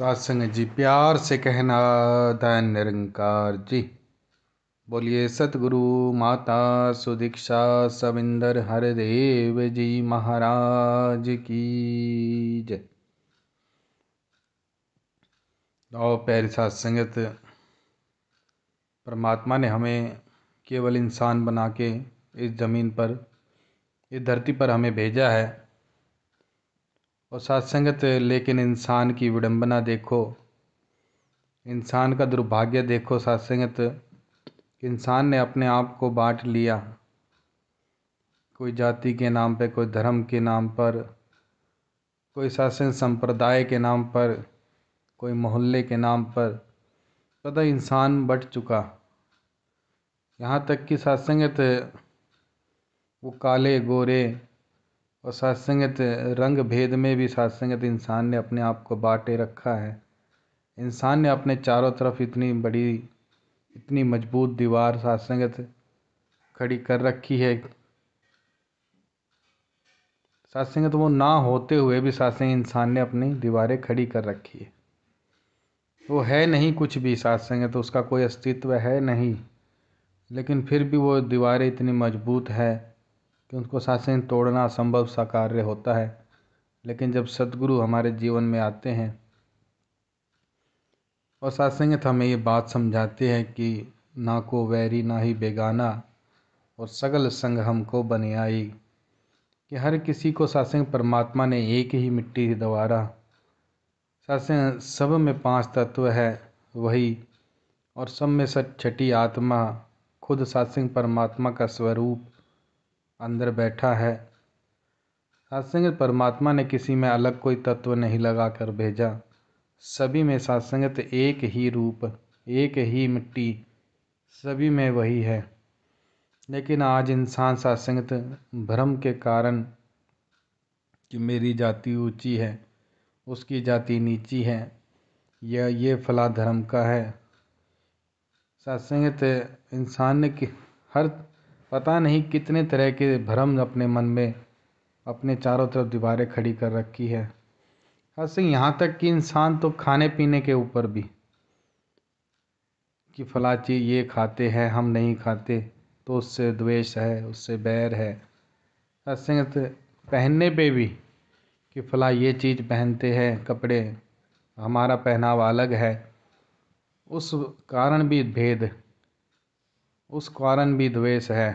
सत्संग जी प्यार से कहना धन निरंकार जी। बोलिए सतगुरु माता सुदीक्षा सविंदर हरदेव जी महाराज की जय। और प्यारी साथ संगत, परमात्मा ने हमें केवल इंसान बना के इस ज़मीन पर, इस धरती पर हमें भेजा है। और साथ संगत, लेकिन इंसान की विडंबना देखो, इंसान का दुर्भाग्य देखो साथ संगत। इंसान ने अपने आप को बांट लिया, कोई जाति के नाम पे, कोई धर्म के नाम पर, कोई शासन संप्रदाय के नाम पर, कोई मोहल्ले के नाम पर। पता इंसान बट चुका। यहाँ तक कि सत्संगत वो काले गोरे और सत्संगत रंग भेद में भी सत्संगत इंसान ने अपने आप को बांटे रखा है। इंसान ने अपने चारों तरफ इतनी बड़ी, इतनी मजबूत दीवार सत्संगत खड़ी कर रखी है। सत्संगत वो ना होते हुए भी सत्संग इंसान ने अपनी दीवारें खड़ी कर रखी है। वो है नहीं कुछ भी सत्संगत, तो उसका कोई अस्तित्व है नहीं, लेकिन फिर भी वो दीवारें इतनी मजबूत है कि उनको सत्संग तोड़ना असंभव सा कार्य होता है। लेकिन जब सद्गुरु हमारे जीवन में आते हैं और सत्संगत हमें ये बात समझाते हैं कि ना को वैरी ना ही बेगाना और सगल संग हमको बनियाई, कि हर किसी को सत्संग परमात्मा ने एक ही मिट्टी द्वारा, सत्संग सब में 5 तत्व है वही, और सब में छठी आत्मा खुद सत्संग परमात्मा का स्वरूप अंदर बैठा है। सत्संग परमात्मा ने किसी में अलग कोई तत्व नहीं लगा कर भेजा, सभी में सत्संगत एक ही रूप, एक ही मिट्टी, सभी में वही है। लेकिन आज इंसान सत्संगत भ्रम के कारण कि मेरी जाति ऊंची है, उसकी जाति नीची है, या ये फला धर्म का है। सत्संगत इंसान ने कि हर पता नहीं कितने तरह के भ्रम अपने मन में, अपने चारों तरफ दीवारें खड़ी कर रखी है। सत्संग यहाँ तक कि इंसान तो खाने पीने के ऊपर भी, कि फला चीज़ ये खाते हैं हम नहीं खाते तो उससे द्वेष है, उससे बैर है। सत्संगत पहनने पे भी, कि फला ये चीज़ पहनते हैं कपड़े, हमारा पहनावा अलग है, उस कारण भी भेद, उस कारण भी द्वेष है।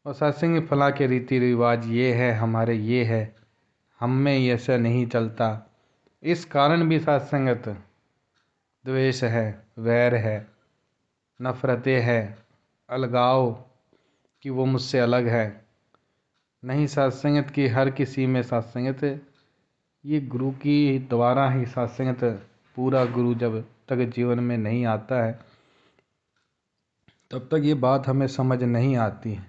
और सत्संग फला के रीति रिवाज ये है, हमारे ये है, हम में ऐसा नहीं चलता, इस कारण भी सत्संगत द्वेष है, वैर है, नफरतें है, अलगाव, कि वो मुझसे अलग है। नहीं, सत्संगत की हर किसी में सत्संगत, ये गुरु की द्वारा ही सत्संगत, पूरा गुरु जब तक जीवन में नहीं आता है तब तक ये बात हमें समझ नहीं आती है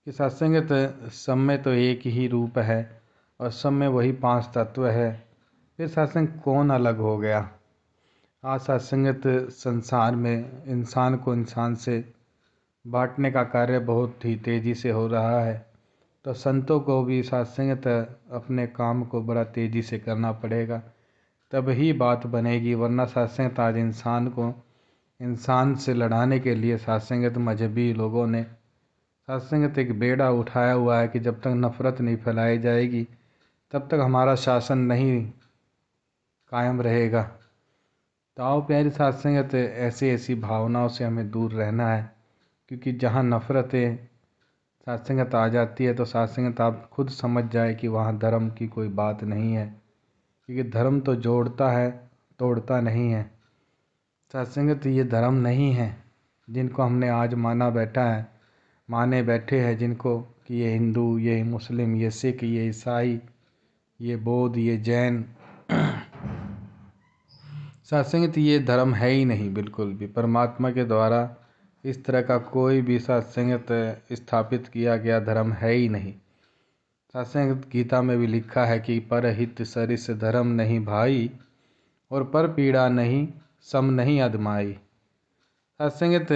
कि सत्संगत सब में तो एक ही रूप है और सब में वही 5 तत्व है। फिर सत्संग कौन अलग हो गया। आज सत्संगत संसार में इंसान को इंसान से बांटने का कार्य बहुत ही तेज़ी से हो रहा है। तो संतों को भी सत्संगत अपने काम को बड़ा तेज़ी से करना पड़ेगा, तब ही बात बनेगी। वरना सत्संगत आज इंसान को इंसान से लड़ाने के लिए सत्संगत मजहबी लोगों ने सत्संगत एक बेड़ा उठाया हुआ है कि जब तक नफरत नहीं फैलाई जाएगी तब तक हमारा शासन नहीं कायम रहेगा। तो आओ प्यारी सत्संगत, ऐसी ऐसी भावनाओं से हमें दूर रहना है, क्योंकि जहाँ नफरतें सत्संगत आ जाती है तो सत्संगत आप खुद समझ जाए कि वहाँ धर्म की कोई बात नहीं है, क्योंकि धर्म तो जोड़ता है, तोड़ता नहीं है। सत्संगत ये धर्म नहीं है जिनको हमने आज माने बैठे हैं, जिनको कि ये हिंदू, ये मुस्लिम, ये सिख, ये ईसाई, ये बौद्ध, ये जैन। सत्संगत ये धर्म है ही नहीं बिल्कुल भी। परमात्मा के द्वारा इस तरह का कोई भी सत्संगत स्थापित किया गया धर्म है ही नहीं। सत्संगत गीता में भी लिखा है कि परहित सरिस धर्म नहीं भाई, और पर पीड़ा नहीं सम नहीं अदमाई। सत्संगत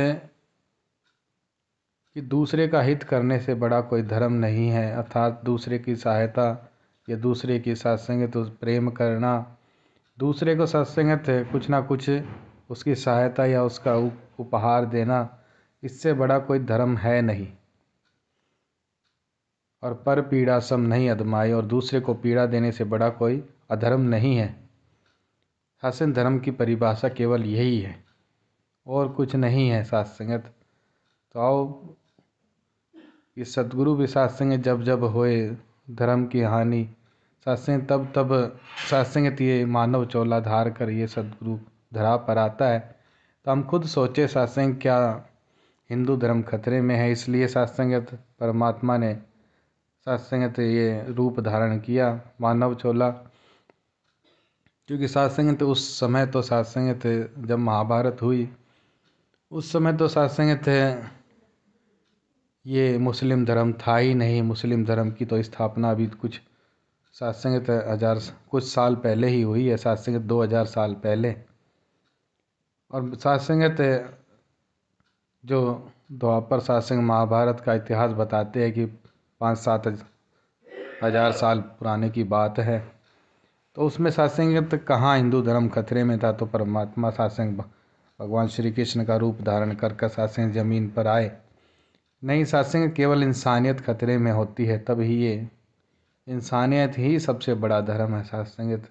कि दूसरे का हित करने से बड़ा कोई धर्म नहीं है, अर्थात दूसरे की सहायता या दूसरे की सत्संगत प्रेम करना, दूसरे को सत्संगत कुछ ना कुछ उसकी सहायता या उसका उपहार देना, इससे बड़ा कोई धर्म है नहीं। और पर पीड़ा सम नहीं अधमाए, और दूसरे को पीड़ा देने से बड़ा कोई अधर्म नहीं है। सत्संग धर्म की परिभाषा केवल यही है और कुछ नहीं है सत्संगत। तो आओ ये सतगुरु भी सत्संग जब जब होए धर्म की हानि, सत्संग तब तब सत्संगत ये मानव चोला धार कर ये सतगुरु धरा पर आता है। तो हम खुद सोचे सत्संग क्या हिंदू धर्म खतरे में है, इसलिए सत्संगत परमात्मा ने सत्संगत ये रूप धारण किया मानव चोला। क्योंकि सत्संगत उस समय तो सत्संगत जब महाभारत हुई उस समय तो सत्संगत ये मुस्लिम धर्म था ही नहीं। मुस्लिम धर्म की तो स्थापना अभी कुछ सत्संगत कुछ साल पहले ही हुई है, सत्संगत 2000 साल पहले। और सत्संगत जो द्वापर सत्संग महाभारत का इतिहास बताते हैं कि 5-7 हजार साल पुराने की बात है। तो उसमें सत्संगत कहाँ हिंदू धर्म खतरे में था, तो परमात्मा सत्संग भगवान श्री कृष्ण का रूप धारण कर सत्संग जमीन पर आए। नहीं, सत्संग केवल इंसानियत खतरे में होती है तब ही ये इंसानियत ही सबसे बड़ा धर्म है। सत्संगत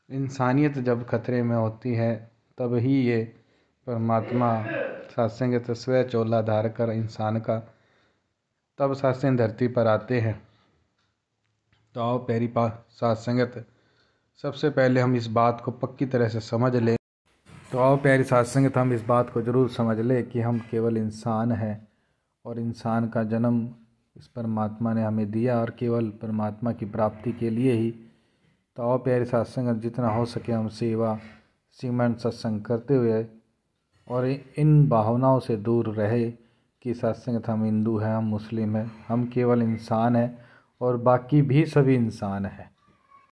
इंसानियत जब खतरे में होती है तब ही ये परमात्मा सत्संगत स्व चोला धार कर इंसान का तब सत्संग धरती पर आते हैं। तो आओ प्यारी सत्संगत सबसे पहले हम इस बात को पक्की तरह से समझ लें। तो आओ प्यारी सत्संगत हम इस बात को ज़रूर समझ लें कि हम केवल इंसान हैं और इंसान का जन्म इस परमात्मा ने हमें दिया और केवल परमात्मा की प्राप्ति के लिए ही। तो आओ प्यारे सत्संगत जितना हो सके हम सेवा सीमेंट सत्संग करते हुए और इन भावनाओं से दूर रहे कि सत्संगत हम हिंदू हैं, हम मुस्लिम हैं। हम केवल इंसान हैं और बाकी भी सभी इंसान हैं।